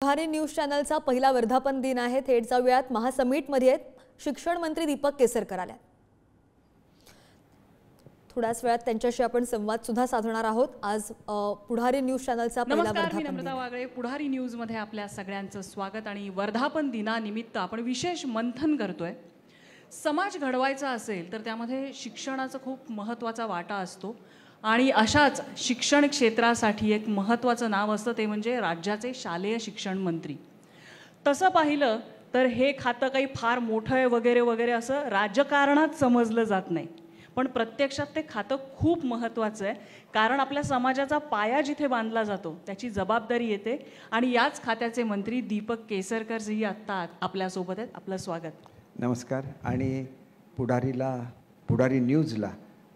पुढारी news चॅनलचा पहिला वर्धापन दिन आहे। थेट जाऊयात महासमिटमध्ये शिक्षण मंत्री दीपक केसरकर आले। थोड्याच वेळात त्यांच्याशी आपण संवाद सुद्धा साधणार आहोत। आज पुढारी न्यूज चॅनलचा पहिला वर्धापन दिन। नमस्कार, मी नम्रता वागळे। पुढारी न्यूज मध्ये आपल्या सगळ्यांचं स्वागत। आणि वर्धापन दिनानिमित्त आपण विशेष मंथन करतोय। समाज घडवायचा असेल तर त्यामध्ये शिक्षणाचा खूप महत्त्वाचा वाटा असतो आणि अशाच शिक्षण क्षेत्रासाठी एक महत्त्वाचं नाव असतं, ते म्हणजे राज्याचे शालेय शिक्षण मंत्री। तसं पाहिलं तर हे खातं काही फार मोठं आहे वगैरे वगैरे असं राजकारणात समजलं जात नाही, पण प्रत्यक्षात ते खातं खूप महत्त्वाचं आहे। कारण आपल्या समाजाचा पाया जिथे बांधला जातो त्याची जबाबदारी येते आणि याच खात्याचे मंत्री दीपक केसरकर जी आत्ता आपल्यासोबत आहेत। आपलं स्वागत। नमस्कार। आणि पुढारी न्यूजला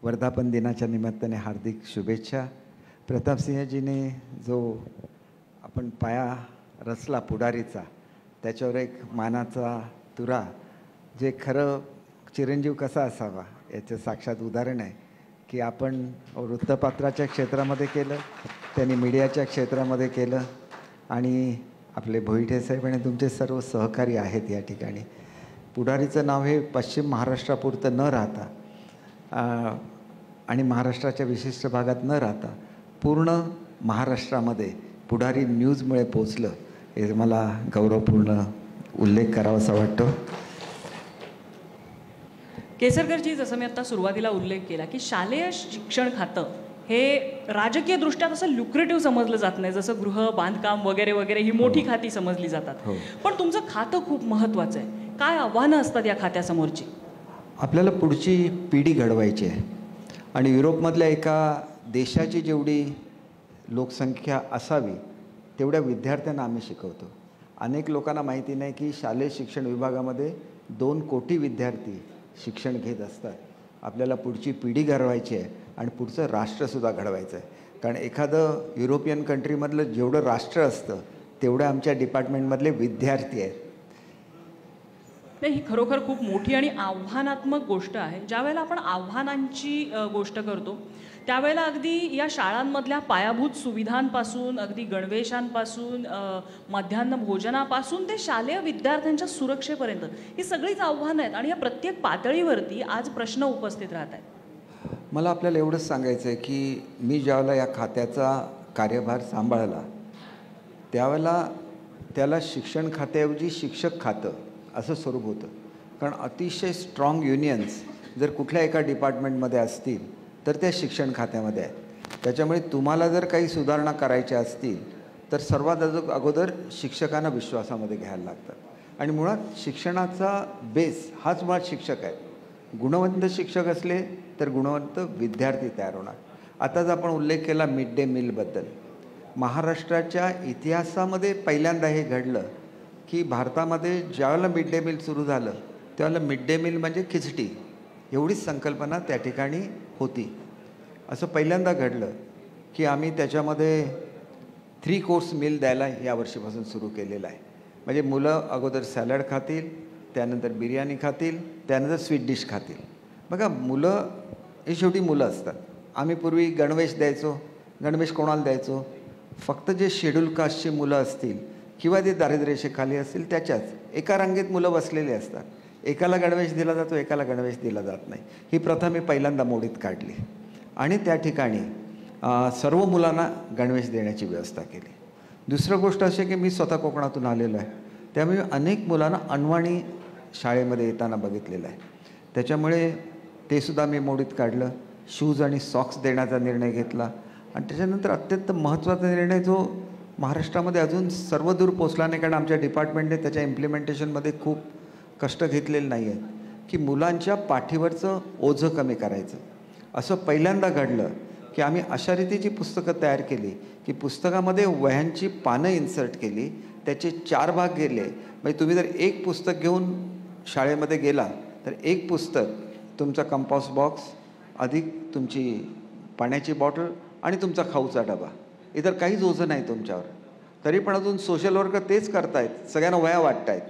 वर्धापन दिनाच्या निमित्ताने हार्दिक शुभेच्छा। प्रतापसिंहजीने जो आपण पाया रचला पुढारीचा, त्याच्यावर एक मानाचा तुरा, जे खरं चिरंजीव कसा असावा याचं साक्षात उदाहरण आहे की आपण वृत्तपत्राच्या क्षेत्रामध्ये केलं, त्यांनी मीडियाच्या क्षेत्रामध्ये केलं आणि आपले भोईटे साहेब आणि तुमचे सर्व सहकारी आहेत या ठिकाणी। पुढारीचं नाव हे पश्चिम महाराष्ट्रापुरतं न राहता आणि महाराष्ट्राच्या विशिष्ट भागात न राहता पूर्ण महाराष्ट्रामध्ये पुढारी न्यूजमुळे पोचलं, हे मला गौरवपूर्ण उल्लेख करावासा वाटतो। केसरकरजी, जसं मी आता सुरुवातीला उल्लेख केला की शालेय शिक्षण खातं हे राजकीय दृष्ट्या तसं लुक्रेटिव्ह समजलं जात नाही, जसं गृह बांधकाम वगैरे वगैरे ही मोठी खाती समजली जातात। पण तुमचं खातं खूप महत्त्वाचं आहे। काय आव्हानं असतात या खात्यासमोरची? आपल्याला पुढची पिढी घडवायची आहे आणि युरोपमधल्या एका देशाची जेवढी लोकसंख्या असावी तेवढ्या विद्यार्थ्यांना आम्ही शिकवतो। अनेक लोकांना माहिती नाही की शालेय शिक्षण विभागामध्ये 2 कोटी विद्यार्थी शिक्षण घेत असतात। आपल्याला पुढची पिढी घडवायची आहे आणि पुढचं राष्ट्रसुद्धा घडवायचं आहे। कारण एखादं युरोपियन कंट्रीमधलं जेवढं राष्ट्र असतं तेवढं आमच्या डिपार्टमेंटमधले विद्यार्थी आहेत। नाही, ही खरोखर खूप मोठी आणि आव्हानात्मक गोष्ट आहे। ज्यावेळेला आपण आव्हानांची गोष्ट करतो त्यावेळेला अगदी या शाळांमधल्या पायाभूत सुविधांपासून, अगदी गणवेशांपासून, मध्यान्ह भोजनापासून ते शालेय विद्यार्थ्यांच्या सुरक्षेपर्यंत ही सगळीच आव्हानं आहेत आणि या प्रत्येक पातळीवरती आज प्रश्न उपस्थित राहत आहेत। मला आपल्याला एवढंच सांगायचं आहे की मी ज्यावेळेला या खात्याचा कार्यभार सांभाळला त्यावेळेला त्याला शिक्षण खात्याऐवजी शिक्षक खातं असं स्वरूप होतं। कारण अतिशय स्ट्रॉंग युनियन्स जर कुठल्या एका डिपार्टमेंटमध्ये असतील तर त्या शिक्षण खात्यामध्ये आहेत। त्याच्यामुळे तुम्हाला जर काही सुधारणा करायच्या असतील तर सर्वात अगोदर शिक्षकांना विश्वासामध्ये घ्यायला लागतात आणि मुळात शिक्षणाचा बेस हाच मुळात शिक्षक आहे। गुणवंत शिक्षक असले तर गुणवंत विद्यार्थी तयार होणार। आताच आपण उल्लेख केला मिड डे मीलबद्दल। महाराष्ट्राच्या इतिहासामध्ये पहिल्यांदा हे घडलं की भारतामध्ये ज्यावेळेला मिड डे मील सुरू झालं त्यावेळेला मिड डे मील म्हणजे खिचडी एवढीच संकल्पना त्या ठिकाणी होती। असं पहिल्यांदा घडलं की आम्ही त्याच्यामध्ये 3 कोर्स मील द्यायला यावर्षीपासून सुरू केलेलं आहे। म्हणजे मुलं अगोदर सॅलड खातील, त्यानंतर बिर्याणी खातील, त्यानंतर स्वीट डिश खातील। बघा, मुलं ही शेवटी मुलं असतात। आम्ही पूर्वी गणवेश द्यायचो। गणवेश कोणाला द्यायचो? फक्त जे शेड्यूल कास्टची मुलं असतील किंवा ते दारिद्र्यरेषेखाली असतील त्याच्याच एका रांगेत मुलं बसलेली असतात। एकाला गणवेश दिला जातो, एकाला गणवेश दिला जात नाही। ही प्रथा मी पहिल्यांदा मोडीत काढली आणि त्या ठिकाणी सर्व मुलांना गणवेश देण्याची व्यवस्था केली। दुसरं गोष्ट अशी की मी स्वतः कोकणातून आलेलो आहे, त्यामुळे अनेक मुलांना अनवाणी शाळेमध्ये येताना बघितलेलं आहे। त्याच्यामुळे ते सुद्धा मी मोडीत काढलं। शूज आणि सॉक्स देण्याचा निर्णय घेतला आणि त्याच्यानंतर अत्यंत महत्त्वाचा निर्णय जो महाराष्ट्रामध्ये अजून सर्वदूर पोचला नाही, कारण आमच्या डिपार्टमेंटने त्याच्या इम्प्लिमेंटेशनमध्ये खूप कष्ट घेतलेले नाही आहेत, की मुलांच्या पाठीवरचं ओझं कमी करायचं। असं पहिल्यांदा घडलं की आम्ही अशा रीतीची पुस्तकं तयार केली की पुस्तकामध्ये वह्यांची पानं इन्सर्ट केली, त्याचे 4 भाग केले। म्हणजे तुम्ही जर एक पुस्तक घेऊन शाळेमध्ये गेला तर एक पुस्तक तुमचा कंपास बॉक्स अधिक तुमची पाण्याची बॉटल आणि तुमचा खाऊचा डबा, इतर काहीच ओझं नाही तुमच्यावर। तरी पण अजून सोशल वर्कर तेच करतायत, सगळ्यांना वह्या वाटतायत।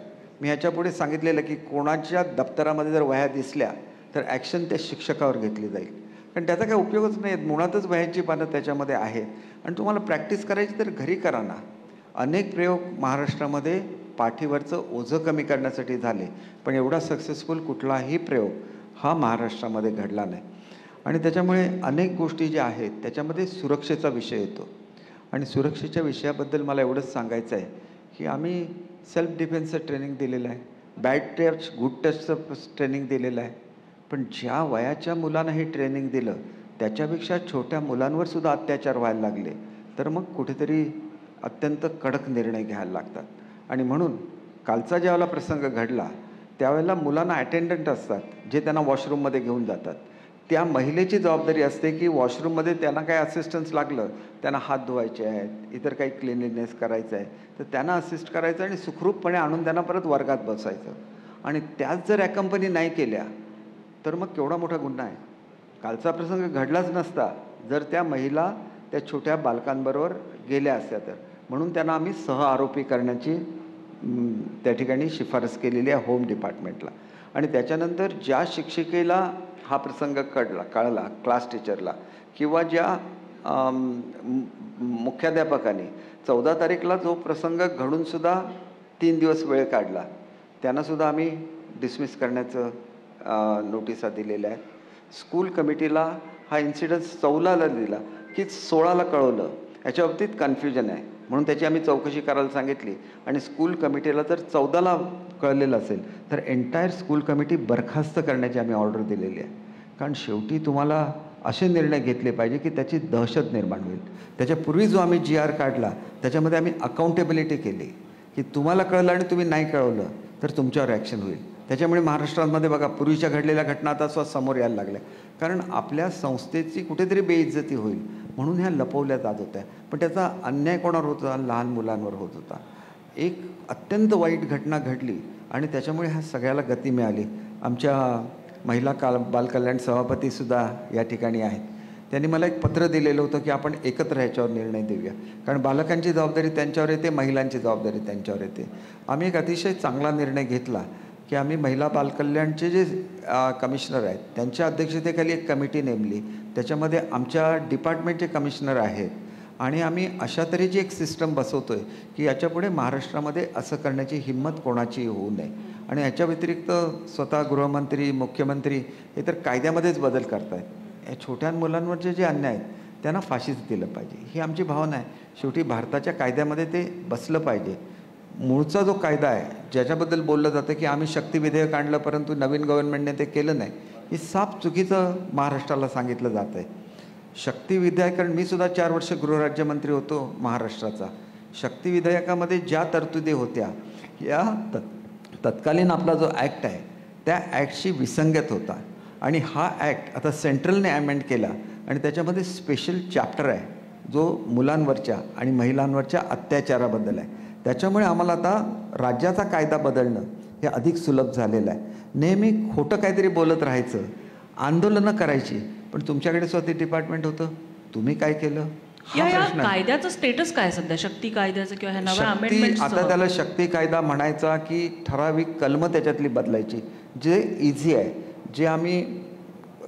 मी ह्याच्यापुढे सांगितलेलं की कोणाच्या दप्तरामध्ये जर वह्या दिसल्या तर ॲक्शन त्या शिक्षकावर घेतली जाईल, कारण त्याचा काही उपयोगच नाही। मुळातच वह्यांची पानं त्याच्यामध्ये आहेत आणि तुम्हाला प्रॅक्टिस करायची तर घरी करा ना। अनेक प्रयोग महाराष्ट्रामध्ये पाठीवरचं ओझं कमी करण्यासाठी झाले, पण एवढा सक्सेसफुल कुठलाही प्रयोग हा महाराष्ट्रामध्ये घडला नाही. आणि त्याच्यामुळे अनेक गोष्टी ज्या आहेत त्याच्यामध्ये सुरक्षेचा विषय येतो. आणि सुरक्षेच्या विषयाबद्दल मला एवढंच सांगायचं आहे की आम्ही सेल्फ डिफेन्सचं ट्रेनिंग दिलेलं आहे, बॅड टच गुड टचचं ट्रेनिंग दिलेलं आहे. पण ज्या वयाच्या मुलांना हे ट्रेनिंग दिलं त्याच्यापेक्षा छोट्या मुलांवर सुद्धा अत्याचार व्हायला लागले, तर मग कुठेतरी अत्यंत कडक निर्णय घ्यायला लागतात. आणि म्हणून कालचा ज्यावेळेला प्रसंग घडला त्यावेळेला मुलांना अटेंडंट असतात जे त्यांना वॉशरूममध्ये घेऊन जातात. त्या महिलेची जबाबदारी असते की वॉशरूममध्ये त्यांना काही असिस्टन्स लागलं, त्यांना हात धुवायचे आहेत, इतर काही क्लिनलीनेस करायचं आहे, तर त्यांना असिस्ट करायचं आणि सुखरूपपणे आणून त्यांना परत वर्गात बसायचं. आणि त्याच जर ॲकंपनी नाही केल्या तर मग केवढा मोठा गुन्हा आहे. कालचा प्रसंग घडलाच नसता जर त्या महिला त्या छोट्या बालकांबरोबर गेल्या असत्या तर. म्हणून त्यांना आम्ही सहआरोपी करण्याची त्या ठिकाणी शिफारस केलेली आहे होम डिपार्टमेंटला. आणि त्याच्यानंतर ज्या शिक्षिकेला हा प्रसंग कळला क्लास टीचरला, किंवा ज्या मुख्याध्यापकाने 14 तारीखला जो प्रसंग घडूनसुद्धा 3 दिवस वेळ काढला, त्यांनासुद्धा आम्ही डिसमिस करण्याचं नोटिसा दिलेल्या आहेत. स्कूल कमिटीला हा इन्सिडन्स 14ला दिला की 16ला कळवलं, याच्या बाबतीत कन्फ्युजन आहे, म्हणून त्याची आम्ही चौकशी करायला सांगितली. आणि स्कूल कमिटीला जर 14ला कळलेलं असेल तर एंटायर स्कूल कमिटी बरखास्त करण्याची आम्ही ऑर्डर दिलेली आहे. कारण शेवटी तुम्हाला असे निर्णय घेतले पाहिजे की त्याची दहशत निर्माण होईल. त्याच्यापूर्वी जो आम्ही GR काढला त्याच्यामध्ये आम्ही अकाउंटेबिलिटी केली की तुम्हाला कळलं आणि तुम्ही नाही कळवलं तर तुमच्यावर ॲक्शन होईल. त्याच्यामुळे महाराष्ट्रामध्ये बघा पूर्वीच्या घडलेल्या घटना आता समोर यायला लागल्या, कारण आपल्या संस्थेची कुठेतरी बेइज्जती होईल म्हणून ह्या लपवल्या जात होत्या. पण त्याचा अन्याय कोणावर होत होता? लहान मुलांवर होत होता. एक अत्यंत वाईट घटना घडली आणि त्याच्यामुळे ह्या सगळ्याला गती मिळाली. आमच्या महिला बालकल्याण सभापतीसुद्धा या ठिकाणी आहेत. त्यांनी मला एक पत्र दिलेलं होतं की आपण एकत्र ह्याच्यावर निर्णय देऊया, कारण बालकांची जबाबदारी त्यांच्यावर येते, महिलांची जबाबदारी त्यांच्यावर येते. आम्ही एक अतिशय चांगला निर्णय घेतला की आम्ही महिला बालकल्याणचे जे कमिशनर आहेत त्यांच्या अध्यक्षतेखाली एक कमिटी नेमली. त्याच्यामध्ये आमच्या डिपार्टमेंटचे कमिशनर आहेत आणि आम्ही अशा तऱ्हेची एक सिस्टम बसवतो आहे की याच्यापुढे महाराष्ट्रामध्ये असं करण्याची हिंमत कोणाची होऊ नये. आणि याच्या व्यतिरिक्त स्वतः गृहमंत्री, मुख्यमंत्री हे तर कायद्यामध्येच बदल करत आहेत. या छोट्या मुलांवरचे जे अन्याय आहेत त्यांना फाशीच दिलं पाहिजे, ही आमची भावना आहे. शेवटी भारताच्या कायद्यामध्ये ते बसलं पाहिजे. मूळचा जो कायदा आहे ज्याच्याबद्दल बोललं जातं की आम्ही शक्ती विधेयक आणलं परंतु नवीन गव्हर्नमेंटने ते केलं नाही, हे साफ चुकीचं महाराष्ट्राला सांगितलं जातं आहे. शक्ती विधेयक, कारण मी सुद्धा 4 वर्ष गृहराज्यमंत्री होतो महाराष्ट्राचा. शक्ती विधेयकामध्ये ज्या तरतुदी होत्या या तत्कालीन आपला जो ॲक्ट आहे त्या ॲक्टशी विसंगत होता. आणि हा ॲक्ट आता सेंट्रलने ॲमेंड केला आणि त्याच्यामध्ये स्पेशल चॅप्टर आहे जो मुलांवरच्या आणि महिलांवरच्या अत्याचाराबद्दल आहे. त्याच्यामुळे आम्हाला आता राज्याचा कायदा बदलणं हे अधिक सुलभ झालेलं आहे. नेहमी खोटं काहीतरी बोलत राहायचं, आंदोलनं करायची, पण तुमच्याकडे स्वतः डिपार्टमेंट होतं, तुम्ही काय केलं? या कायद्याचं स्टेटस काय सध्या, शक्ती कायद्याचं किंवा ह्या नव्या अमेंडमेंट? आता त्याला शक्ती कायदा म्हणायचा की ठराविक कलमं त्याच्यातली बदलायची, जे इझी आहे, जे आम्ही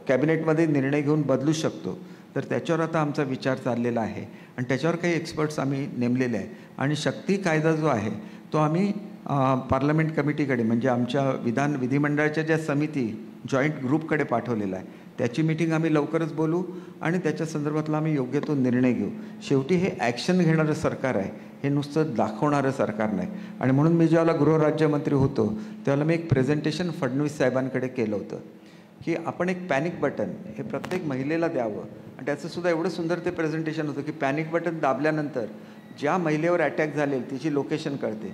कॅबिनेटमध्ये निर्णय घेऊन बदलू शकतो, तर त्याच्यावर आता आमचा विचार चाललेला आहे आणि त्याच्यावर काही एक्सपर्ट्स आम्ही नेमलेले आहे. आणि शक्ती कायदा जो आहे तो आम्ही पार्लमेंट कमिटीकडे म्हणजे आमच्या विधिमंडळाच्या ज्या समिती जॉईंट ग्रुपकडे पाठवलेला आहे. त्याची मीटिंग आम्ही लवकरच बोलू आणि त्याच्या संदर्भातला आम्ही योग्य तो निर्णय घेऊ. शेवटी हे ॲक्शन घेणारं सरकार आहे, हे नुसतं दाखवणारं सरकार नाही. आणि म्हणून मी ज्यावेळेला गृहराज्यमंत्री होतो त्यावेळेला मी एक प्रेझेंटेशन फडणवीस साहेबांकडे केलं होतं की आपण एक पॅनिक बटन हे प्रत्येक महिलेला द्यावं. आणि त्याचंसुद्धा एवढं सुंदर ते प्रेझेंटेशन होतं की पॅनिक बटन दाबल्यानंतर ज्या महिलेवर अटॅक झालेल तिची लोकेशन कळते,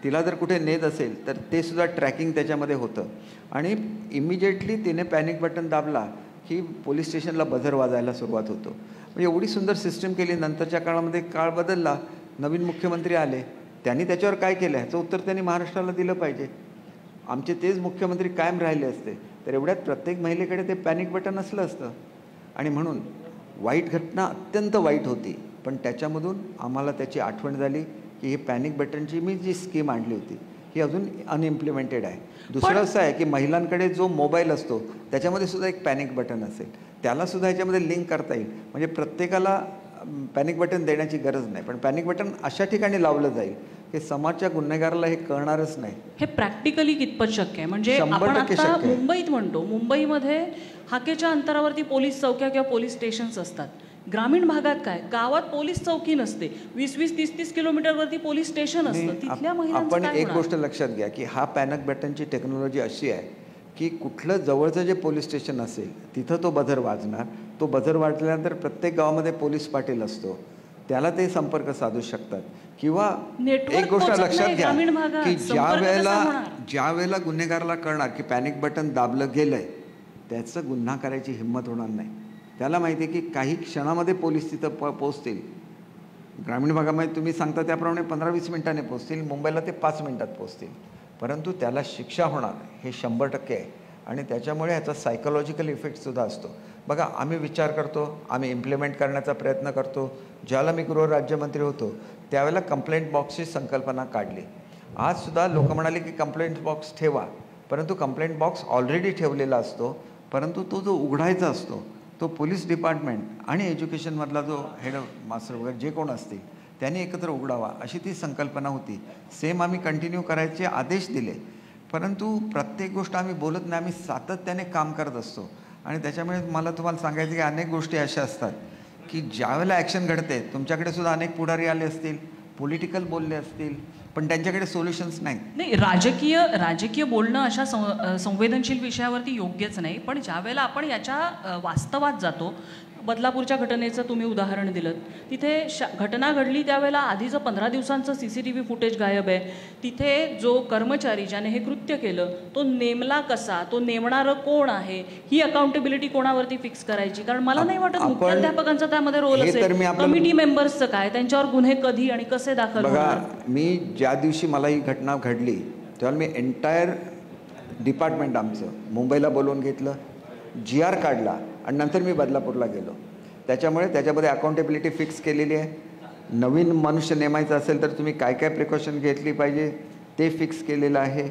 तिला जर कुठे नेत असेल तर ते सुद्धा ट्रॅकिंग त्याच्यामध्ये होतं. आणि इमिजिएटली तिने पॅनिक बटन दाबला की पोलीस स्टेशनला बझर वाजायला सुरुवात होतो. म्हणजे एवढी सुंदर सिस्टीम केली. नंतरच्या काळामध्ये काळ बदलला, नवीन मुख्यमंत्री आले, त्यांनी त्याच्यावर काय केलं ह्याचं उत्तर त्यांनी महाराष्ट्राला दिलं पाहिजे. आमचे तेच मुख्यमंत्री कायम राहिले असते तर एवढ्यात प्रत्येक महिलेकडे ते पॅनिक बटन असलं असतं. आणि म्हणून वाईट घटना अत्यंत वाईट होती, पण त्याच्यामधून आम्हाला त्याची आठवण झाली की हे पॅनिक बटनची मी जी स्कीम आणली होती ही अजून अनइम्प्लिमेंटेड आहे. दुसरं असं आहे की महिलांकडे जो मोबाईल असतो त्याच्यामध्ये सुद्धा एक पॅनिक बटन असेल, त्यालासुद्धा ह्याच्यामध्ये लिंक करता येईल. म्हणजे प्रत्येकाला पॅनिक बटन देण्याची गरज नाही, पण पॅनिक बटन अशा ठिकाणी लावलं जाईल की समाजच्या गुन्हेगाराला हे कळणारच नाही. हे प्रॅक्टिकली कितपत शक्य आहे? म्हणजे 100% आपण आता शक्य आहे. मुंबईत म्हणतो, मुंबईमध्ये हाकेच्या अंतरावरती पोलीस चौक्या किंवा पोलीस स्टेशन्स असतात. ग्रामीण भागात काय, गावात पोलीस चौकी नसते, 20-20, 30-30 किलोमीटरवरती पोलीस स्टेशन असतं. तिथल्या महिलांचं आपण काय एक होणार? गोष्ट लक्षात घ्या की हा पॅनिक बटनची टेक्नॉलॉजी अशी आहे की कुठलं जवळचं जे पोलीस स्टेशन असेल तिथं तो बझर वाजणार. तो बझर वाजल्यानंतर प्रत्येक गावामध्ये पोलीस पाटील असतो, त्याला ते संपर्क साधू शकतात. किंवा नेटवर्क एक गोष्ट पोहोचत लक्षात नाही घ्या ग्रामीण भागात. की संपर्क कसा होणार? ज्या वेळेला गुन्हेगाराला कळणार की पॅनिक बटन दाबलं गेलंय, त्याचं गुन्हा करायची हिंमत होणार नाही. त्याला माहिती आहे की काही क्षणामध्ये पोलीस तिथं पोहोचतील. ग्रामीण भागामध्ये तुम्ही सांगता त्याप्रमाणे 15-20 मिनिटांनी पोहोचतील, मुंबईला ते 5 मिनिटात पोहोचतील. परंतु त्याला शिक्षा होणार हे 100% आहे. आणि त्याच्यामुळे ह्याचा सायकोलॉजिकल इफेक्टसुद्धा असतो. बघा, आम्ही विचार करतो, आम्ही इम्प्लिमेंट करण्याचा प्रयत्न करतो. ज्यावेळेला मी गृहराज्यमंत्री होतो त्यावेळेला कंप्लेंट बॉक्सची संकल्पना काढली. आजसुद्धा लोक म्हणाले की कंप्लेंट बॉक्स ठेवा, परंतु कंप्लेंट बॉक्स ऑलरेडी ठेवलेला असतो, परंतु तो जो उघडायचा असतो तो पोलीस डिपार्टमेंट आणि एज्युकेशनमधला जो हेड मास्टर वगैरे जे कोण असतील त्यांनी एकत्र उघडावा अशी ती संकल्पना होती. सेम आम्ही कंटिन्यू करायचे आदेश दिले, परंतु प्रत्येक गोष्ट आम्ही बोलत नाही, आम्ही सातत्याने काम करत असतो. आणि त्याच्यामुळे मला तुम्हाला सांगायचं की अनेक गोष्टी अशा असतात की ज्यावेळेला ॲक्शन घडते, तुमच्याकडे सुद्धा अनेक पुढारी आले असतील, पॉलिटिकल बोलले असतील, पण त्यांच्याकडे सोल्युशन्स नाही. नाही, राजकीय बोलणं अशा संवेदनशील विषयावरती योग्यच नाही. पण ज्यावेळेला आपण याच्या वास्तवात जातो, बदलापूरच्या घटनेचं तुम्ही उदाहरण दिलं, तिथे घटना घडली त्यावेळेला आधीचं 15 दिवसांचं CCTV फुटेज गायब आहे. तिथे जो कर्मचारी ज्याने हे कृत्य केलं तो नेमला कसा, तो नेमणारं कोण आहे, ही अकाउंटेबिलिटी कोणावरती फिक्स करायची? कारण मला नाही वाटत मुख्याध्यापकांचा त्यामध्ये रोल असेल. कमिटी मेंबर्सचं काय, त्यांच्यावर गुन्हे कधी आणि कसे दाखल होणार? मी ज्या दिवशी मला ही घटना घडली तेव्हा मी एंटायर डिपार्टमेंट आमचं मुंबईला बोलवून घेतलं, GR काढला आणि नंतर मी बदलापूरला गेलो. त्याच्यामुळे त्याच्यामध्ये अकाउंटेबिलिटी फिक्स केलेली आहे. नवीन मनुष्य नेमायचं असेल तर तुम्ही काय काय प्रिकॉशन घेतली पाहिजे ते फिक्स केलेलं आहे.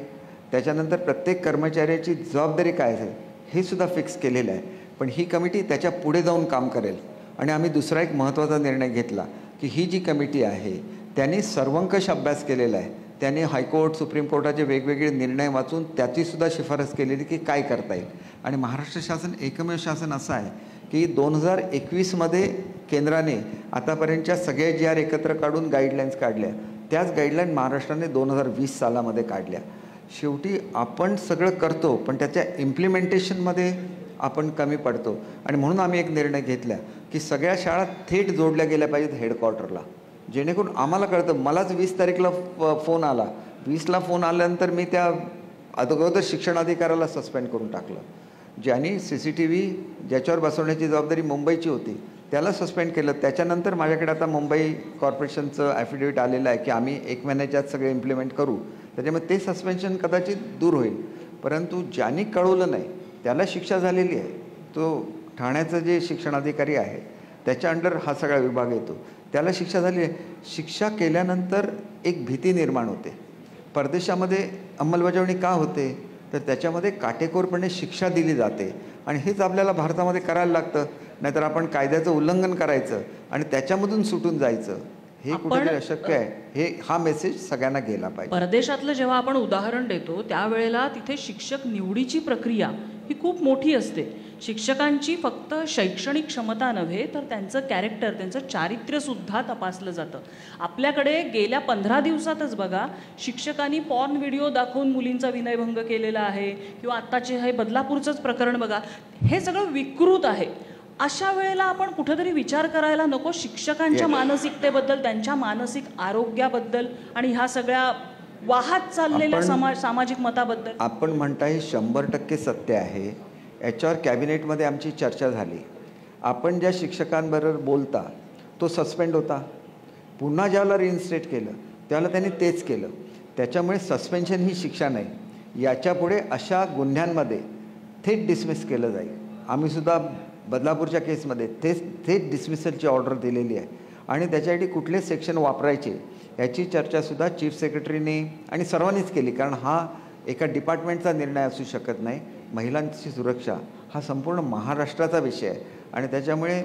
त्याच्यानंतर प्रत्येक कर्मचाऱ्याची जबाबदारी काय आहे हे सुद्धा फिक्स केलेलं आहे. पण ही कमिटी त्याच्या पुढे जाऊन काम करेल. आणि आम्ही दुसरा एक महत्त्वाचा निर्णय घेतला की ही जी कमिटी आहे त्यांनी सर्वंकष अभ्यास केलेला आहे. त्यांनी हायकोर्ट, सुप्रीम कोर्टाचे वेगवेगळे निर्णय वाचून त्याचीसुद्धा शिफारस केलेली की काय करता येईल. आणि महाराष्ट्र शासन एकमेव शासन असं आहे की 2021मध्ये केंद्राने आतापर्यंतच्या सगळे GR एकत्र काढून गाईडलाईन्स काढल्या. त्याच गाईडलाईन महाराष्ट्राने 2020 सालामध्ये काढल्या. शेवटी आपण सगळं करतो पण त्याच्या इम्प्लिमेंटेशनमध्ये आपण कमी पडतो. आणि म्हणून आम्ही एक निर्णय घेतला की सगळ्या शाळा थेट जोडल्या गेल्या पाहिजेत हेडक्वार्टरला, जेणेकरून आम्हाला कळतं. मलाच 20 तारीखला फोन आला, 20ला फोन आल्यानंतर मी त्या अगोदर शिक्षणाधिकाऱ्याला सस्पेंड करून टाकलं. ज्यांनी CCTV ज्याच्यावर बसवण्याची जबाबदारी मुंबईची होती त्याला सस्पेंड केलं. त्याच्यानंतर माझ्याकडे आता मुंबई कॉर्पोरेशनचं ॲफिडेविट आलेलं आहे की आम्ही 1 महिन्याच्यात सगळे इम्प्लिमेंट करू. त्याच्यामुळे ते सस्पेन्शन कदाचित दूर होईल. परंतु ज्यांनी कळवलं नाही त्याला शिक्षा झालेली आहे. तो ठाण्याचं जे शिक्षणाधिकारी आहे त्याच्या अंडर हा सगळा विभाग येतो, त्याला शिक्षा झाली आहे. शिक्षा केल्यानंतर एक भीती निर्माण होते. परदेशामध्ये अंमलबजावणी का होते तर त्याच्यामध्ये काटेकोरपणे शिक्षा दिली जाते. आणि हेच आपल्याला भारतामध्ये करायला लागतं. नाहीतर आपण कायद्याचं उल्लंघन करायचं आणि त्याच्यामधून सुटून जायचं, हे कुठेतरी अशक्य आहे. हा मेसेज सगळ्यांना गेला पाहिजे. परदेशातलं जेव्हा आपण उदाहरण देतो त्यावेळेला तिथे शिक्षक निवडीची प्रक्रिया ही खूप मोठी असते. शिक्षकांची फक्त शैक्षणिक क्षमता नव्हे तर त्यांचं कॅरेक्टर, त्यांचं चारित्र्यसुद्धा तपासलं जातं. आपल्याकडे गेल्या 15 दिवसातच बघा, शिक्षकांनी पॉर्न व्हिडिओ दाखवून मुलींचा विनयभंग केलेला आहे, किंवा आत्ताचे हे बदलापूरचंच प्रकरण बघा, हे सगळं विकृत आहे. अशा वेळेला आपण कुठेतरी विचार करायला नको शिक्षकांच्या मानसिकतेबद्दल, त्यांच्या मानसिक आरोग्याबद्दल आणि ह्या सगळ्या वाहत चाललेल्या सामाजिक मताबद्दल. आपण म्हणताय 100% सत्य आहे. याच्यावर कॅबिनेटमध्ये आमची चर्चा झाली. आपण ज्या शिक्षकांबरोबर बोलता तो सस्पेंड होता, पुन्हा ज्याला रिइन्स्टेट केलं त्याला त्यांनी तेच केलं. त्याच्यामुळे सस्पेन्शन ही शिक्षा नाही. याच्यापुढे अशा गुन्ह्यांमध्ये थेट डिसमिस केलं जाईल. आम्हीसुद्धा बदलापूरच्या केसमध्ये थेट डिसमिसलची ऑर्डर दिलेली आहे. आणि त्याच्यासाठी कुठले सेक्शन वापरायचे याची चर्चासुद्धा चीफ सेक्रेटरीने आणि सर्वांनीच केली. कारण हा एका डिपार्टमेंटचा निर्णय असू शकत नाही. महिलांची सुरक्षा हा संपूर्ण महाराष्ट्राचा विषय आहे. आणि त्याच्यामुळे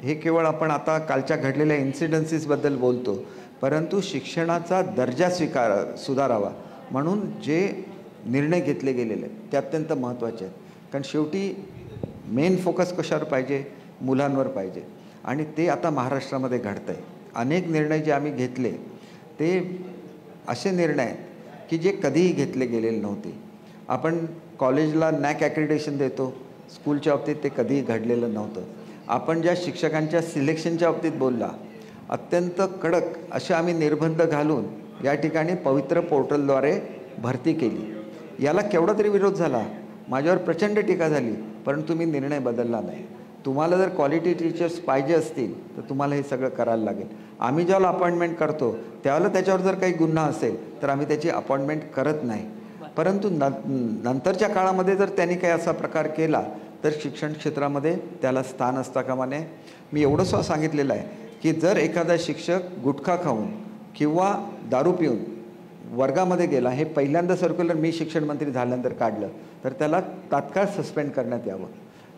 हे केवळ आपण आता कालच्या घडलेल्या इन्सिडन्सीसबद्दल बोलतो, परंतु शिक्षणाचा दर्जा सुधारावा म्हणून जे निर्णय घेतले गेलेले आहेत ते अत्यंत महत्त्वाचे आहेत. कारण शेवटी मेन फोकस कशावर पाहिजे? मुलांवर पाहिजे. आणि ते आता महाराष्ट्रामध्ये घडतं आहे. अनेक निर्णय जे आम्ही घेतले ते असे निर्णय आहेत की जे कधीही घेतले गेलेले नव्हते. आपण कॉलेजला नॅक ॲक्रिडेशन देतो, स्कूलच्या बाबतीत ते कधीही घडलेलं नव्हतं. आपण ज्या शिक्षकांच्या सिलेक्शनच्या बाबतीत बोलला, अत्यंत कडक असे आम्ही निर्बंध घालून या ठिकाणी पवित्र पोर्टलद्वारे भरती केली. याला केवढा तरी विरोध झाला, माझ्यावर प्रचंड टीका झाली, परंतु मी निर्णय बदलला नाही. तुम्हाला जर क्वालिटी टीचर्स पाहिजे असतील तर तुम्हाला हे सगळं करायला लागेल. आम्ही ज्यावेळेला अपॉइंटमेंट करतो त्यावेळेला त्याच्यावर जर काही गुन्हा असेल तर आम्ही त्याची अपॉइंटमेंट करत नाही. परंतु नंतरच्या काळामध्ये जर त्यांनी काही असा प्रकार केला तर शिक्षण क्षेत्रामध्ये त्याला स्थान असता कामा नये. मी एवढंसं सांगितलेलं आहे की जर एखादा शिक्षक गुटखा खाऊन किंवा दारू पिऊन वर्गामध्ये गेला, हे पहिल्यांदा सर्क्युलर मी शिक्षण मंत्री झाल्यानंतर काढलं, तर त्याला तात्काळ सस्पेंड करण्यात यावं.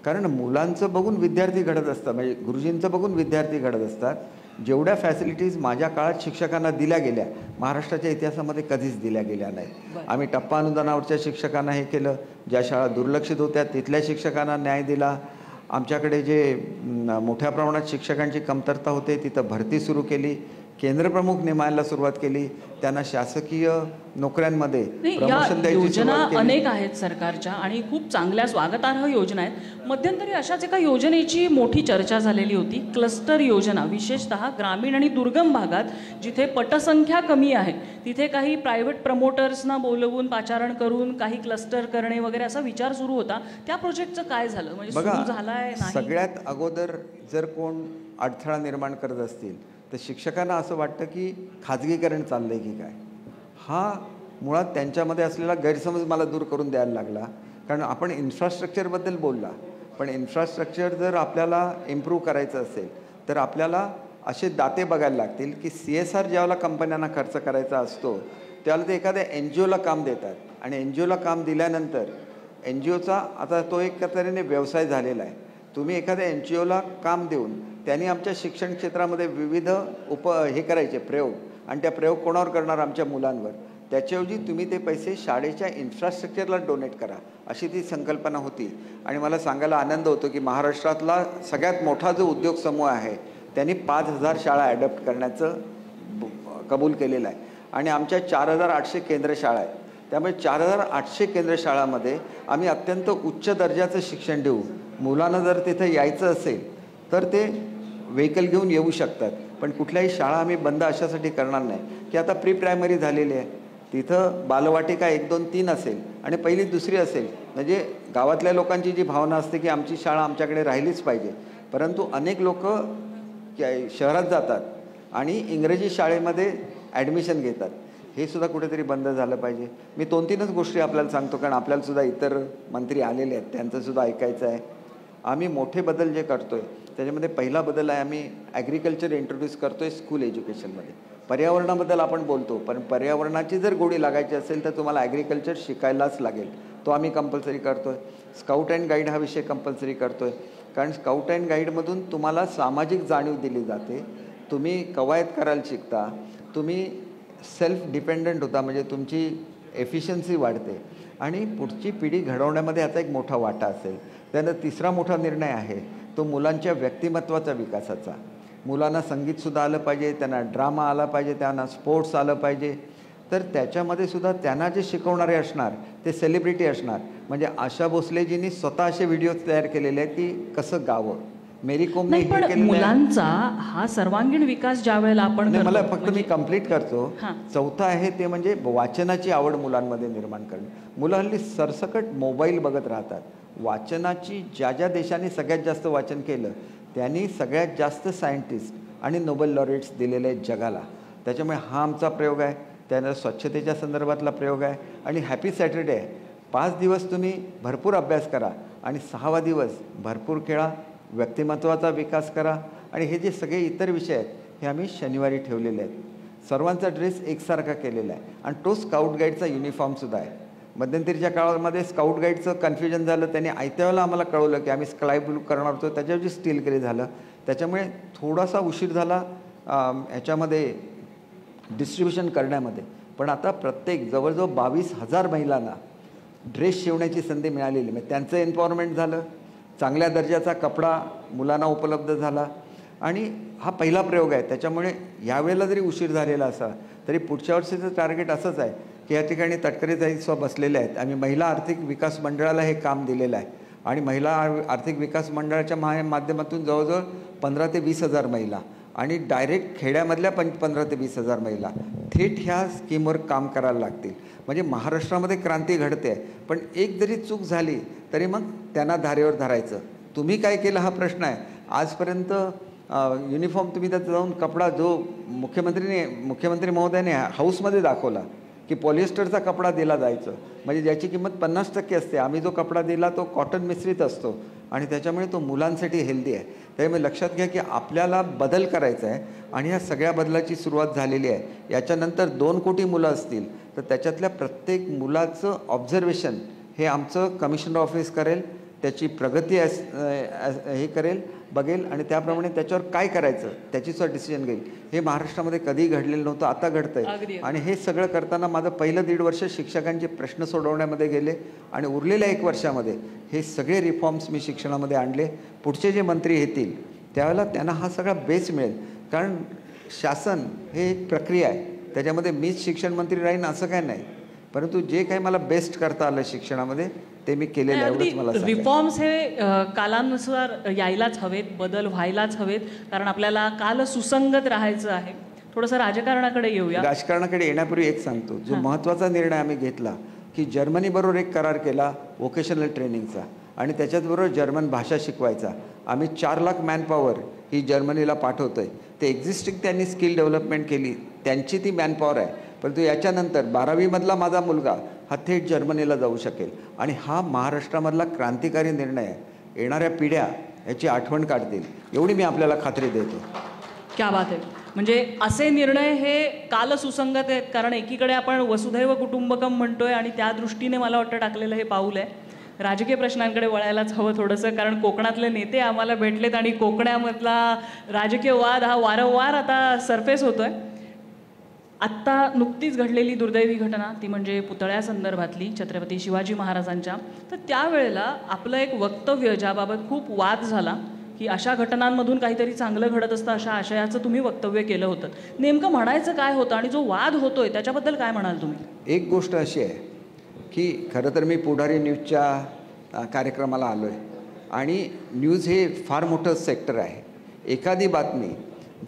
कारण मुलांचं बघून विद्यार्थी घडत असतात, म्हणजे गुरुजींचं बघून विद्यार्थी घडत असतात. जेवढ्या फॅसिलिटीज माझ्या काळात शिक्षकांना दिल्या गेल्या महाराष्ट्राच्या इतिहासामध्ये कधीच दिल्या गेल्या नाहीत. आम्ही टप्पा अनुदानावरच्या शिक्षकांना हे केलं, ज्या शाळा दुर्लक्षित होत्या तिथल्या शिक्षकांना न्याय दिला. आमच्याकडे जे मोठ्या प्रमाणात शिक्षकांची कमतरता होते तिथं भरती सुरू केली, केंद्रप्रमुख नेमायला सुरुवात केली, त्यांना शासकीय नोकऱ्यांमध्ये प्रमोशन द्यायची योजना सुरुवात केली. अनेक आहेत सरकारच्या आणि खूप चांगल्या स्वागतार्ह योजना आहेत. मध्यंतरी अशाच एका योजनेची मोठी चर्चा झालेली होती, क्लस्टर योजना. विशेषतः ग्रामीण आणि दुर्गम भागात जिथे पटसंख्या कमी आहे तिथे काही प्रायव्हेट प्रमोटर्सना बोलवून पाचारण करून काही क्लस्टर करणे वगैरे असा विचार सुरू होता. त्या प्रोजेक्टचं काय झालं? म्हणजे सुरू झालाय नाही? सगळ्यात अगोदर जर कोण अडथळा निर्माण करत असतील तर शिक्षकांना असं वाटतं की खाजगीकरण चाललं आहे की काय. हा मुळात त्यांच्यामध्ये असलेला गैरसमज मला दूर करून द्यायला लागला. कारण आपण इन्फ्रास्ट्रक्चरबद्दल बोलला, पण इन्फ्रास्ट्रक्चर जर आपल्याला इम्प्रूव्ह करायचं असेल तर आपल्याला असे दाते बघायला लागतील की CSR ज्यावेळेला कंपन्यांना खर्च करायचा असतो त्यावेळेला ते एखाद्या NGOला काम देतात आणि NGOला काम दिल्यानंतर NGOचा आता तो एक तऱ्हेने व्यवसाय झालेला आहे. तुम्ही एखाद्या NGOला काम देऊन त्यांनी आमच्या शिक्षण क्षेत्रामध्ये विविध हे करायचे प्रयोग, आणि त्या प्रयोग कोणावर करणार? आमच्या मुलांवर. त्याच्याऐवजी तुम्ही ते पैसे शाळेच्या इन्फ्रास्ट्रक्चरला डोनेट करा, अशी ती संकल्पना होती. आणि मला सांगायला आनंद होतो की महाराष्ट्रातला सगळ्यात मोठा जो उद्योग समूह आहे त्यांनी 5,000 शाळा ॲडॉप्ट करण्याचं कबूल केलेलं आहे. आणि आमच्या 4,800 केंद्र शाळा आहेत. त्यामुळे 4,800 केंद्र शाळांमध्ये आम्ही अत्यंत उच्च दर्जाचं शिक्षण देऊ. मुलांना जर तिथे यायचं असेल तर ते व्हेकल घेऊन येऊ शकतात. पण कुठल्याही शाळा आम्ही बंद अशासाठी करणार नाही की आता प्री प्रायमरी झालेली आहे, तिथं बालवाटिका 1, 2, 3 असेल आणि पहिली दुसरी असेल. म्हणजे गावातल्या लोकांची जी भावना असते की आमची शाळा आमच्याकडे राहिलीच पाहिजे, परंतु अनेक लोक शहरात जातात आणि इंग्रजी शाळेमध्ये ॲडमिशन घेतात. हे सुद्धा कुठेतरी बंद झालं पाहिजे. मी 2-3च गोष्टी आपल्याला सांगतो, कारण आपल्यालासुद्धा इतर मंत्री आलेले आहेत, त्यांचंसुद्धा ऐकायचं आहे. आम्ही मोठे बदल जे करतो आहे त्याच्यामध्ये पहिला बदल आहे, आम्ही ॲग्रिकल्चर इंट्रोड्यूस करतो आहे स्कूल एज्युकेशनमध्ये. पर्यावरणाबद्दल आपण बोलतो, पण पर्यावरणाची जर गोडी लागायची असेल तर तुम्हाला ॲग्रिकल्चर शिकायलाच लागेल. तो आम्ही कंपल्सरी करतो आहे. स्काउट अँड गाईड हा विषय कंपल्सरी करतो आहे, कारण स्काउट अँड गाईडमधून तुम्हाला सामाजिक जाणीव दिली जाते. तुम्ही कवायत करायला शिकता, तुम्ही सेल्फ डिपेंडंट होता, म्हणजे तुमची एफिशियन्सी वाढते आणि पुढची पिढी घडवण्यामध्ये याचा एक मोठा वाटा असेल. त्यानंतर तिसरा मोठा निर्णय आहे तो मुलांच्या व्यक्तिमत्वाचा विकासाचा. मुलांना संगीतसुद्धा आलं पाहिजे, त्यांना ड्रामा आला पाहिजे, त्यांना स्पोर्ट्स आलं पाहिजे. तर त्याच्यामध्ये सुद्धा त्यांना जे शिकवणारे असणार ते सेलिब्रिटी असणार. म्हणजे आशा भोसलेजींनी स्वतः असे व्हिडिओज तयार केलेले आहेत की कसं गावं. मेरी कोम नाही, पण मुलांचा हा सर्वांगीण विकास ज्या वेळेला आपण मला फक्त मी कंप्लीट करतो. चौथा आहे ते म्हणजे वाचनाची आवड मुलांमध्ये निर्माण करणे. मुलं हल्ली सरसकट मोबाईल बघत राहतात. वाचनाची ज्या देशाने सगळ्यात जास्त वाचन केलं त्यांनी सगळ्यात जास्त सायंटिस्ट आणि नोबेल लॉरेट्स दिलेले आहेत जगाला. त्याच्यामुळे हा आमचा प्रयोग आहे. त्यानंतर स्वच्छतेच्या संदर्भातला प्रयोग आहे आणि हॅपी सॅटर्डे आहे. 5 दिवस तुम्ही भरपूर अभ्यास करा आणि 6वा दिवस भरपूर खेळा, व्यक्तिमत्वाचा विकास करा. आणि हे जे सगळे इतर विषय आहेत हे आम्ही शनिवारी ठेवलेले आहेत. सर्वांचा ड्रेस एकसारखा केलेला आहे आणि तो स्काउट गाईडचा युनिफॉर्मसुद्धा आहे. मध्यंतरीच्या काळामध्ये स्काउट गाईडचं कन्फ्युजन झालं, त्यांनी आयत्या वेळेला आम्हाला कळवलं की आम्ही स्काय ब्लू करणार होतो, त्याच्याऐवजी स्टील ग्रे झालं. त्याच्यामुळे थोडासा उशीर झाला ह्याच्यामध्ये डिस्ट्रीब्युशन करण्यामध्ये. पण आता प्रत्येक जवळजवळ 22,000 महिलांना ड्रेस शिवण्याची संधी मिळालेली. म्हणजे त्यांचं एम्पॉवरमेंट झालं, चांगल्या दर्जाचा कपडा मुलांना उपलब्ध झाला. आणि हा पहिला प्रयोग आहे. त्याच्यामुळे यावेळेला जरी उशीर झालेला असा तरी पुढच्या वर्षीचं टार्गेट असंच आहे की या ठिकाणी तटकरेताई बसलेले आहेत. आम्ही महिला आर्थिक विकास मंडळाला हे काम दिलेलं आहे आणि महिला आर्थिक विकास मंडळाच्या माध्यमातून जवळजवळ 15,000 ते 20,000 महिला आणि डायरेक्ट खेड्यामधल्या 15,000 ते 20,000 महिला थेट ह्या स्कीमवर काम करायला लागतील. म्हणजे महाराष्ट्रामध्ये क्रांती घडते आहे. पण एक जरी चूक झाली तरी मग त्यांना धारेवर धरायचं. तुम्ही काय केलं हा प्रश्न आहे. आजपर्यंत युनिफॉर्म तुम्ही त्यात जाऊन कपडा जो मुख्यमंत्री महोदयाने हाऊसमध्ये दाखवला की पॉलिएस्टरचा कपडा दिला जायचं, म्हणजे ज्याची किंमत 50% असते. आम्ही जो कपडा दिला तो कॉटन मिश्रित असतो आणि त्याच्यामुळे तो मुलांसाठी हेल्दी आहे. त्यामुळे लक्षात घ्या की आपल्याला बदल करायचा आहे आणि ह्या सगळ्या बदलाची सुरुवात झालेली आहे. याच्यानंतर 2 कोटी मुलं असतील तर त्याच्यातल्या प्रत्येक मुलाचं ऑब्झर्वेशन हे आमचं कमिशनर ऑफिस करेल, त्याची प्रगती हे करेल, बघेल आणि त्याप्रमाणे त्याच्यावर काय करायचं त्याचीसुद्धा डिसिजन घेईल. हे महाराष्ट्रामध्ये कधीही घडलेलं नव्हतं, आता घडतं आहे. आणि हे सगळं करताना माझं पहिलं 1.5 वर्ष शिक्षकांचे प्रश्न सोडवण्यामध्ये गेले आणि उरलेल्या 1 वर्षामध्ये हे सगळे रिफॉर्म्स मी शिक्षणामध्ये आणले. पुढचे जे मंत्री येतील त्यावेळेला त्यांना हा सगळा बेस मिळेल. कारण शासन हे एक प्रक्रिया आहे, त्याच्यामध्ये मीच शिक्षण मंत्री राहीन असं काय नाही. परंतु जे काही मला बेस्ट करता आलं शिक्षणामध्ये ते मी केलेलं आहे. एवढंच मला रिफॉर्म्स हे कालानुसार यायलाच हवेत, बदल व्हायलाच हवेत, कारण आपल्याला काल सुसंगत राहायचं आहे. थोडंसं राजकारणाकडे येऊया. राजकारणाकडे येण्यापूर्वी एक सांगतो, जो महत्त्वाचा निर्णय आम्ही घेतला की जर्मनीबरोबर एक करार केला वोकेशनल ट्रेनिंगचा आणि त्याच्याचबरोबर जर्मन भाषा शिकवायचा. आम्ही 4 लाख मॅनपॉवर ही जर्मनीला पाठवतो आहे. ते एक्झिस्टिंग त्यांनी स्किल डेव्हलपमेंट केली, त्यांची ती मॅनपॉवर आहे. परंतु याच्यानंतर 12वीमधला माझा मुलगा हा थेट जर्मनीला जाऊ शकेल आणि हा महाराष्ट्रामधला क्रांतिकारी निर्णय आहे. येणाऱ्या पिढ्या याची आठवण काढतील एवढी मी आपल्याला खात्री देतो. क्या बात आहे. म्हणजे असे निर्णय हे काल सुसंगत आहेत, कारण एकीकडे आपण वसुधैव कुटुंबकम म्हणतोय आणि त्या दृष्टीने मला वाटतं टाकलेलं हे पाऊल आहे. राजकीय प्रश्नांकडे वळायलाच हवं थोडंसं, कारण कोकणातले नेते आम्हाला भेटलेत आणि कोकणामधला राजकीय वाद हा वारंवार आता सरफेस होतोय. आत्ता नुकतीच घडलेली दुर्दैवी घटना ती म्हणजे पुतळ्यासंदर्भातली छत्रपती शिवाजी महाराजांच्या. तर त्यावेळेला आपलं एक वक्तव्य ज्याबाबत खूप वाद झाला की अशा घटनांमधून काहीतरी चांगलं घडत असतं अशा आशयाचं तुम्ही वक्तव्य केलं होतं. नेमकं म्हणायचं काय होतं आणि जो वाद होतोय त्याच्याबद्दल काय म्हणाल तुम्ही? एक गोष्ट अशी आहे की खरं तर मी पुढारी न्यूजच्या कार्यक्रमाला आलो आहे आणि न्यूज हे फार मोठं सेक्टर आहे. एखादी बातमी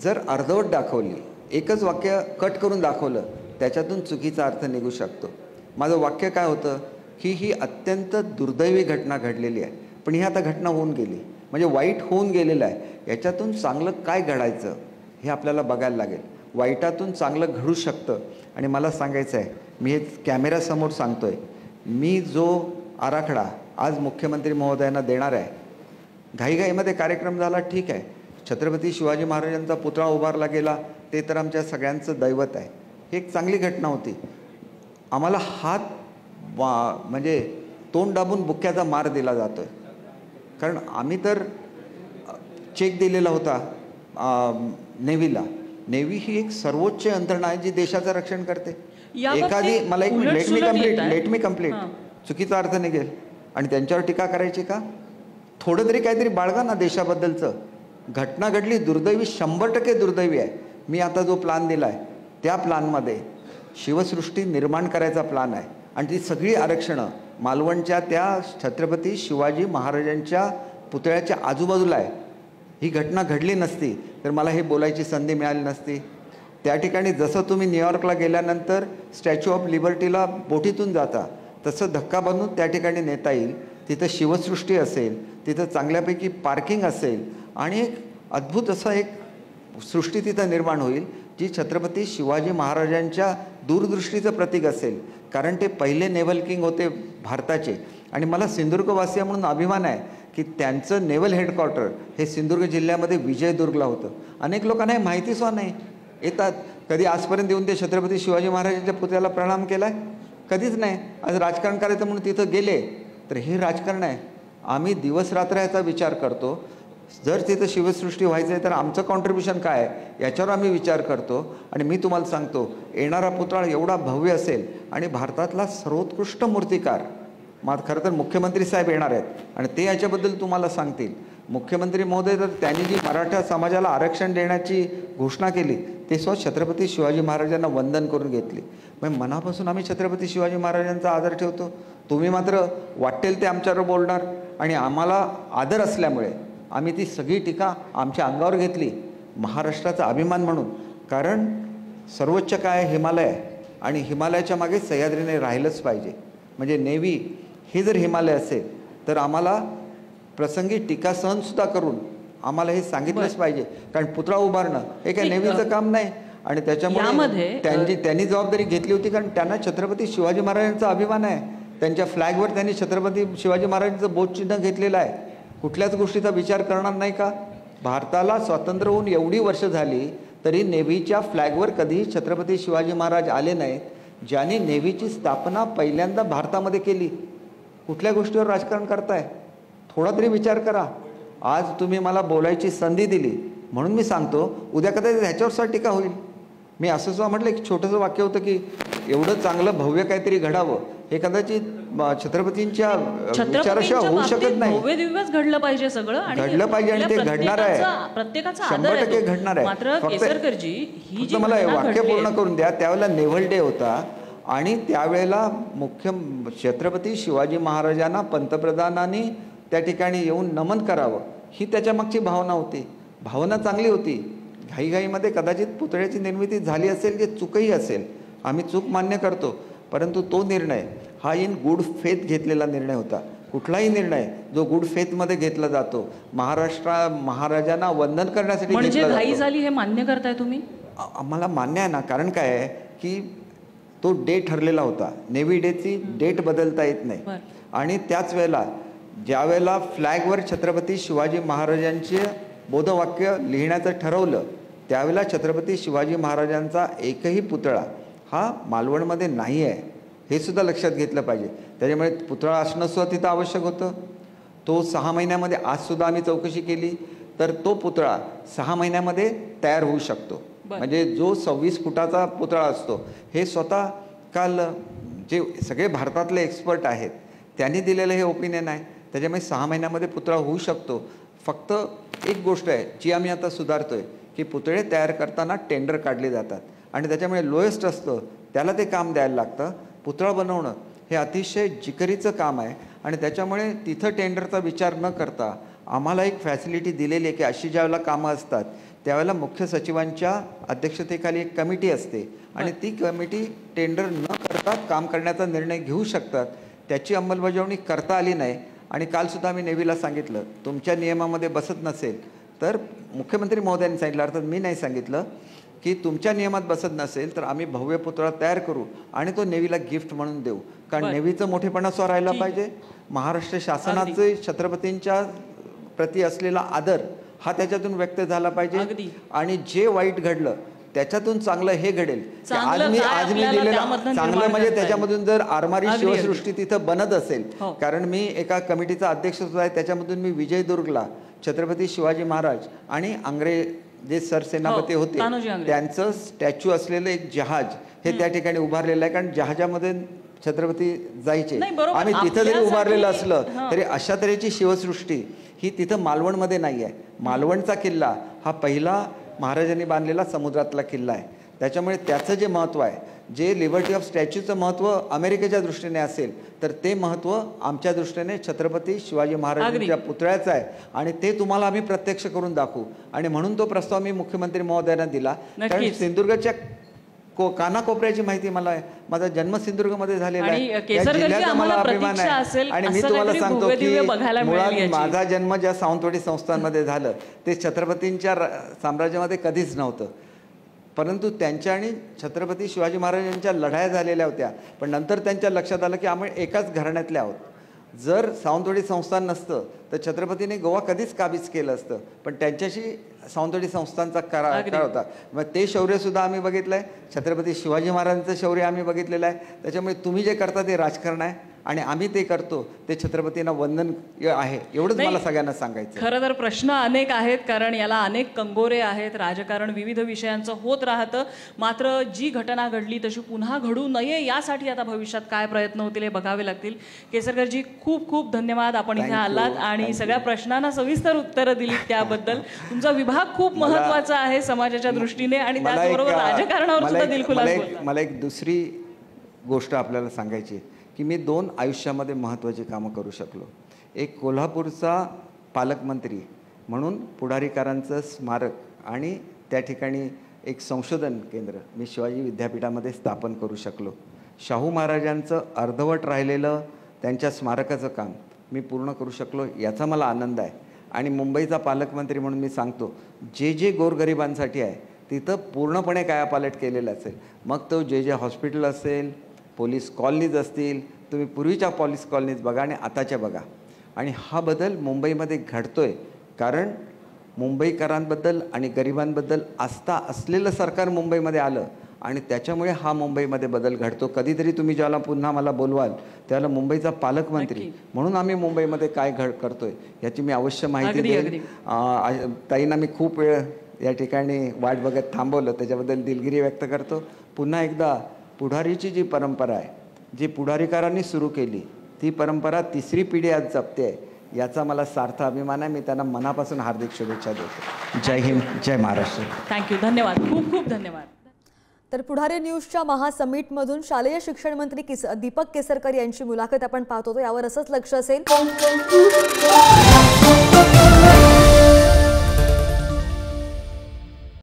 जर अर्धवट दाखवली, एकच वाक्य कट करून दाखवलं, त्याच्यातून चुकीचा अर्थ निघू शकतो. माझं वाक्य काय होतं की ही अत्यंत दुर्दैवी घटना घडलेली आहे, पण ही आता घटना होऊन गेली, म्हणजे वाईट होऊन गेलेलं आहे. याच्यातून चांगलं काय घडायचं हे आपल्याला बघायला लागेल. वाईटातून चांगलं घडू शकतं. आणि मला सांगायचं आहे, मी हे कॅमेऱ्यासमोर सांगतो आहे, मी जो आराखडा आज मुख्यमंत्री महोदयांना देणार आहे, घाईघाईमध्ये कार्यक्रम झाला ठीक आहे, छत्रपती शिवाजी महाराजांचा पुतळा उभारला गेला, ते तर आमच्या सगळ्यांचं दैवत आहे, ही एक चांगली घटना होती. आम्हाला म्हणजे तोंड दाबून बुक्क्याचा मार दिला जातो आहे, कारण आम्ही तर चेक दिलेला होता नेव्हीला. नेव्ही ही एक सर्वोच्च यंत्रणा आहे जी देशाचं रक्षण करते. एखादी मला एक लेट मी कम्प्लीट चुकीचा अर्थ निघेल आणि त्यांच्यावर टीका करायची का? थोडं तरी काहीतरी बाळगा ना देशाबद्दलचं. घटना घडली, दुर्दैवी, 100% दुर्दैवी आहे. मी आता जो प्लान दिला आहे त्या प्लानमध्ये शिवसृष्टी निर्माण करायचा प्लान आहे आणि ती सगळी आरक्षणं मालवणच्या त्या छत्रपती शिवाजी महाराजांच्या पुतळ्याच्या आजूबाजूला आहे. ही घटना घडली नसती तर मला हे बोलायची संधी मिळाली नसती. त्या ठिकाणी जसं तुम्ही न्यूयॉर्कला गेल्यानंतर स्टॅच्यू ऑफ लिबर्टीला बोटीतून जाता तसं धक्का बांधून त्या ठिकाणी नेता येईल. तिथं शिवसृष्टी असेल, तिथं चांगल्यापैकी पार्किंग असेल आणि एक अद्भुत असं एक सृष्टी तिथं निर्माण होईल जी छत्रपती शिवाजी महाराजांच्या दूरदृष्टीचं प्रतीक असेल. कारण ते पहिले नेव्हल किंग होते भारताचे आणि मला सिंधुदुर्गवासी म्हणून अभिमान आहे की त्यांचं नेव्हल हेडक्वार्टर हे सिंधुदुर्ग जिल्ह्यामध्ये विजयदुर्गला होतं. अनेक लोकांना हे माहितीसुद्धा नाही. येतात कधी आजपर्यंत येऊन ते छत्रपती शिवाजी महाराजांच्या पुतळ्याला प्रणाम केला आहे? कधीच नाही. आज राजकारण करायचं म्हणून तिथं गेले तर हे राजकारण आहे. आम्ही दिवस रात्र याचा विचार करतो. जर तिथं शिवसृष्टी व्हायचं आहे तर आमचं कॉन्ट्रीब्युशन काय आहे याच्यावर आम्ही विचार करतो. आणि मी तुम्हाला सांगतो, येणारा पुतळा एवढा भव्य असेल आणि भारतातला सर्वोत्कृष्ट मूर्तिकार, मग खरं तर मुख्यमंत्री साहेब येणार आहेत आणि ते याच्याबद्दल तुम्हाला सांगतील. मुख्यमंत्री महोदय तर त्यांनी जी मराठा समाजाला आरक्षण देण्याची घोषणा केली ते छत्रपती शिवाजी महाराजांना वंदन करून घेतली. मग मनापासून आम्ही छत्रपती शिवाजी महाराजांचा आदर ठेवतो. तुम्ही मात्र वाटेल ते आमच्यावर बोलणार आणि आम्हाला आदर असल्यामुळे आम्ही ती सगळी टीका आमच्या अंगावर घेतली महाराष्ट्राचा अभिमान म्हणून. कारण सर्वोच्च काय हिमालय आहे आणि हिमालयाच्या मागे सह्याद्रीने राहिलंच पाहिजे. म्हणजे नेव्ही हे जर हिमालय असेल तर आम्हाला प्रसंगी टीका सहनसुद्धा करून आम्हाला हे सांगितलंच पाहिजे. कारण पुतळा उभारणं हे काय नेव्हीचं काम नाही. आणि त्याच्यामुळे त्यांनी जबाबदारी घेतली होती कारण त्यांना छत्रपती शिवाजी महाराजांचा अभिमान आहे. त्यांच्या फ्लॅगवर त्यांनी छत्रपती शिवाजी महाराजांचं बोधचिन्ह घेतलेलं आहे. कुठल्याच गोष्टीचा विचार करणार नाही का? भारताला स्वातंत्र्य होऊन एवढी वर्ष झाली तरी नेव्हीच्या फ्लॅगवर कधीही छत्रपती शिवाजी महाराज आले नाहीत, ज्यांनी नेव्हीची स्थापना पहिल्यांदा भारतामध्ये केली. कुठल्या गोष्टीवर राजकारण करताय? थोडा तरी विचार करा. आज तुम्ही मला बोलायची संधी दिली म्हणून मी सांगतो, उद्या कदाचित ह्याच्यावर टीका होईल. मी असं सुद्धा म्हटलं एक छोटंसं वाक्य होतं की एवढं चांगलं भव्य काहीतरी घडावं हे कदाचित छत्रपतींच्या विचाराशिवाय होऊ शकत नाही. भव्य दिवस घडलं पाहिजे, सगळं घडलं पाहिजे आणि ते घडणार आहे, प्रत्येकाचा 100% घडणार आहे. फक्त मला वाक्य पूर्ण करून द्या. त्यावेळेला नेव्हल डे होता आणि त्यावेळेला छत्रपती शिवाजी महाराजांना पंतप्रधानांनी त्या ठिकाणी येऊन नमन करावं ही त्याच्या मागची भावना होती. भावना चांगली होती. घाईघाईमध्ये कदाचित पुतळ्याची निर्मिती झाली असेल, जे चूकही असेल, आम्ही चूक मान्य करतो. परंतु तो निर्णय हा इन गुड फेथ घेतलेला निर्णय होता. कुठलाही निर्णय जो गुड फेथमध्ये घेतला जातो, महाराजांना वंदन करण्यासाठी म्हणजे घाई झाली हे मान्य करताय तुम्ही? आम्हाला मान्य आहे ना. कारण काय आहे की तो डेट ठरलेला होता. नेव्ही डेची डेट बदलता येत नाही. आणि त्याच वेळेला ज्या वेळेला फ्लॅगवर छत्रपती शिवाजी महाराजांचे बोधवाक्य लिहिण्याचं ठरवलं त्यावेळेला छत्रपती शिवाजी महाराजांचा एकही पुतळा हा मालवणमध्ये नाही आहे हे सुद्धा लक्षात घेतलं पाहिजे. त्याच्यामुळे पुतळा असणं सुद्धा तिथं आवश्यक होतं. तो 6 महिन्यामध्ये, आजसुद्धा आम्ही चौकशी केली तर तो पुतळा 6 महिन्यामध्ये तयार होऊ शकतो. म्हणजे जो 26 फुटाचा पुतळा असतो हे स्वतः काल जे सगळे भारतातले एक्सपर्ट आहेत त्यांनी दिलेलं हे ओपिनियन आहे. त्याच्यामुळे 6 महिन्यामध्ये पुतळा होऊ शकतो. फक्त एक गोष्ट आहे जी आम्ही आता सुधारतोय की पुतळे तयार करताना टेंडर काढले जातात आणि त्याच्यामुळे लोएस्ट असतं त्याला ते काम द्यायला लागतं. पुतळा बनवणं हे अतिशय जिकरीचं काम आहे आणि त्याच्यामुळे तिथं टेंडरचा विचार न करता आम्हाला एक फॅसिलिटी दिलेली आहे की अशी ज्यावेळेला कामं असतात त्यावेळेला मुख्य सचिवांच्या अध्यक्षतेखाली एक कमिटी असते आणि ती कमिटी टेंडर न करता काम करण्याचा निर्णय घेऊ शकतात. त्याची अंमलबजावणी करता आली नाही. आणि कालसुद्धा आम्ही नेव्हीला सांगितलं, तुमच्या नियमामध्ये बसत नसेल तर मुख्यमंत्री महोदयांनी सांगितलं, अर्थात मी नाही सांगितलं, की तुमच्या नियमात बसत नसेल तर आम्ही भव्य पुतळा तयार करू आणि तो नेव्हीला गिफ्ट म्हणून देऊ. कारण नेव्हीचं मोठेपणा स्व राहायला पाहिजे. महाराष्ट्र शासनाचे छत्रपतींच्या प्रती असलेला आदर हा त्याच्यातून व्यक्त झाला पाहिजे. आणि जे वाईट घडलं त्याच्यातून चांगलं हे घडेल. आज मी दिलेलं चांगलं म्हणजे त्याच्यामधून जर आरमारी शिवसृष्टी तिथं बनत असेल, कारण मी एका कमिटीचा अध्यक्ष सुद्धा आहे, त्याच्यामधून मी विजयदुर्गला छत्रपती शिवाजी महाराज आणि आंग्रे जे सरसेनापती होते त्यांचं स्टॅच्यू असलेलं एक जहाज हे त्या ठिकाणी उभारलेलं आहे. कारण जहाजामध्ये छत्रपती जायचे. आम्ही तिथं जरी उभारलेलं असलं तरी अशा तऱ्हेची शिवसृष्टी ही तिथं मालवणमध्ये नाही आहे. मालवणचा किल्ला हा पहिला महाराजांनी बांधलेला समुद्रातला किल्ला आहे. त्याच्यामुळे त्याचं जे महत्त्व आहे, जे लिबर्टी ऑफ स्टॅच्यूचं महत्त्व अमेरिकेच्या दृष्टीने असेल तर ते महत्त्व आमच्या दृष्टीने छत्रपती शिवाजी महाराजांच्या पुतळ्याचं आहे आणि ते तुम्हाला आम्ही प्रत्यक्ष करून दाखवू. आणि म्हणून तो प्रस्ताव मी मुख्यमंत्री महोदयांना दिला. कारण सिंधुदुर्गच्या कानाकोपऱ्याची माहिती मला आहे. माझा जन्म सिंधुदुर्गमध्ये झालेला आहे. त्या जिल्ह्याचा मला अभिमान आहे. आणि मी तुम्हाला सांगतो की मुळात माझा जन्म ज्या सावंतवाडी संस्थांमध्ये झालं ते छत्रपतींच्या साम्राज्यामध्ये कधीच नव्हतं. परंतु त्यांच्या आणि छत्रपती शिवाजी महाराजांच्या लढाया झालेल्या होत्या. पण नंतर त्यांच्या लक्षात आलं की आम्ही एकाच घराण्यातले आहोत. जर सावंतवाडी संस्थान नसतं तर छत्रपतीने गोवा कधीच काबीज केलं असतं. पण त्यांच्याशी सावंतवाडी संस्थांचा करार होता. मग ते शौर्यसुद्धा आम्ही बघितलं आहे. छत्रपती शिवाजी महाराजांचं शौर्य आम्ही बघितलेलं आहे. त्याच्यामुळे तुम्ही जे करता ते राजकारण आहे. आणि आम्ही ते करतो ते छत्रपतींना वंदन आहे, एवढंच मला सगळ्यांना सांगायचं. खरं तर प्रश्न अनेक आहेत, कारण याला अनेक कंगोरे आहेत. राजकारण विविध विषयांचं होत राहतं. मात्र जी घटना घडली तशी पुन्हा घडू नये यासाठी आता भविष्यात काय प्रयत्न होतील हे बघावे लागतील. केसरकरजी खूप खूप धन्यवाद, आपण इथे आलात आणि सगळ्या प्रश्नांना सविस्तर उत्तरं दिली त्याबद्दल. तुमचा विभाग खूप महत्त्वाचा आहे समाजाच्या दृष्टीने आणि त्याचबरोबर राजकारणावर सुद्धा दिलखुलास बोलता. मला एक दुसरी गोष्ट आपल्याला सांगायची आहे की मी 2 आयुष्यामध्ये महत्त्वाची कामं करू शकलो. एक कोल्हापूरचा पालकमंत्री म्हणून पुढारीकारांचं स्मारक आणि त्या ठिकाणी एक संशोधन केंद्र मी शिवाजी विद्यापीठामध्ये स्थापन करू शकलो. शाहू महाराजांचं अर्धवट राहिलेलं त्यांच्या स्मारकाचं काम मी पूर्ण करू शकलो, याचा मला आनंद आहे. आणि मुंबईचा पालकमंत्री म्हणून मी सांगतो, जे गोरगरिबांसाठी आहे तिथं पूर्णपणे कायापालट केलेलं असेल. मग तो जे हॉस्पिटल असेल, पोलीस कॉलनीज असतील, तुम्ही पूर्वीच्या पोलीस कॉलनीज बघा आणि आताच्या बघा. आणि हा बदल मुंबईमध्ये घडतोय कारण मुंबईकरांबद्दल आणि गरिबांबद्दल आस्था असलेलं सरकार मुंबईमध्ये आलं आणि त्याच्यामुळे हा मुंबईमध्ये बदल घडतो. कधीतरी तुम्ही ज्याला पुन्हा मला बोलवाल त्याला मुंबईचा पालकमंत्री म्हणून आम्ही मुंबईमध्ये काय करतोय याची मी अवश्य माहिती देईन. ताईंना मी खूप वेळ या ठिकाणी वाट बघत थांबवलं, त्याच्याबद्दल दिलगिरी व्यक्त करतो. पुन्हा एकदा पुढारीची जी परंपरा आहे, जी पुढारीकारांनी सुरू केली, ती परंपरा 3री पिढी आज जपते आहे, याचा मला सार्थ अभिमान आहे. मी त्यांना मनापासून हार्दिक शुभेच्छा देतो. जय हिंद, जय महाराष्ट्र. थँक्यू, धन्यवाद, खूप खूप धन्यवाद. तर पुढारी न्यूजच्या महासमिटमधून शालेय शिक्षण मंत्री दीपक केसरकर यांची मुलाखत आपण पाहत होतो. यावर असंच लक्ष असेल.